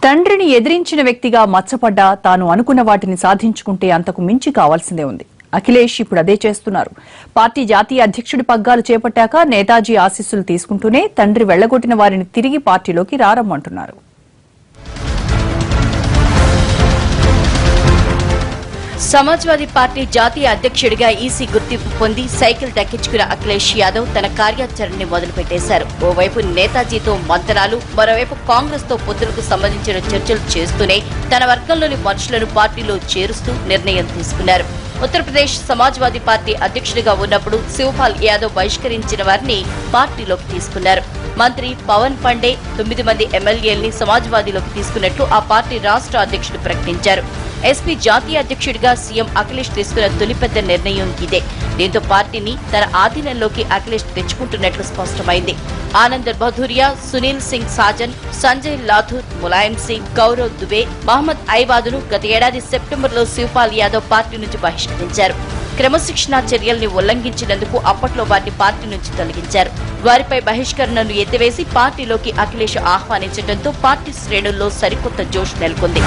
తండ్రిని ఎదిరించిన వ్యక్తిగా మచ్చపడ్డా తాను అనుకున్న వాటిని సాధించుకుంటే అంతకు మించి కావాల్సిందే ఉంది. అఖిలేష్ ఇప్పుడు అదే చేస్తున్నారు. పార్టీ జాతీయ అధ్యక్షుడి పగ్గాలు చేపట్టాక నేతాజీ ఆశీస్సులు తీసుకుంటూనే తండ్రి వెళ్లగొట్టిన వారిని తిరిగి పార్టీలోకి రారమ్మంటున్నారు. సమాజ్వాదీ పార్టీ జాతీయ అధ్యక్షుడిగా ఈసీ గుర్తింపు పొంది సైకిల్ దక్కించుకున్న అఖిలేష్ యాదవ్ తన కార్యాచరణని మొదలుపెట్టేశారు. ఓవైపు నేతాజీతో మంతనాలు, మరోవైపు కాంగ్రెస్ తో పొత్తులకు సంబంధించిన చర్చలు చేస్తూనే తన వర్గంలోని మనుషులను పార్టీలో చేరుస్తూ నిర్ణయం తీసుకున్నారు. ఉత్తరప్రదేశ్ సమాజ్వాదీ పార్టీ అధ్యక్షుడిగా ఉన్నప్పుడు శివపాల్ యాదవ్ బహిష్కరించిన వారిని పార్టీలోకి తీసుకున్నారు. మంత్రి పవన్ పండే 9 మంది ఎమ్మెల్యేల్ని సమాజ్వాదీలోకి తీసుకున్నట్లు ఆ పార్టీ రాష్ట్ర అధ్యక్షుడు ప్రకటించారు. ఎస్పీ జాతీయ అధ్యక్షుడిగా సీఎం అఖిలేష్ తీసుకున్న తొలి పెద్ద నిర్ణయం ఇదే. దీంతో పార్టీని తన ఆధీనంలోకి అఖిలేష్ తెచ్చుకుంటున్నట్లు స్పష్టమైంది. ఆనంద్ భదూరియా, సునీల్ సింగ్ సాజన్, సంజయ్ లాథూర్, ములాయం సింగ్, గౌరవ్ దుబే, మహమ్మద్ ఐవాదును గత ఏడాది సెప్టెంబర్లో శివపాల్ యాదవ్ పార్టీ నుంచి బహిష్కరించారు. క్రమశిక్షణా చర్యల్ని ఉల్లంఘించినందుకు అప్పట్లో వారిని పార్టీ నుంచి తొలగించారు. వారిపై బహిష్కరణను ఎత్తివేసి పార్టీలోకి అఖిలేష్ ఆహ్వానించడంతో పార్టీ శ్రేణుల్లో సరికొత్త జోష్ నెలకొంది.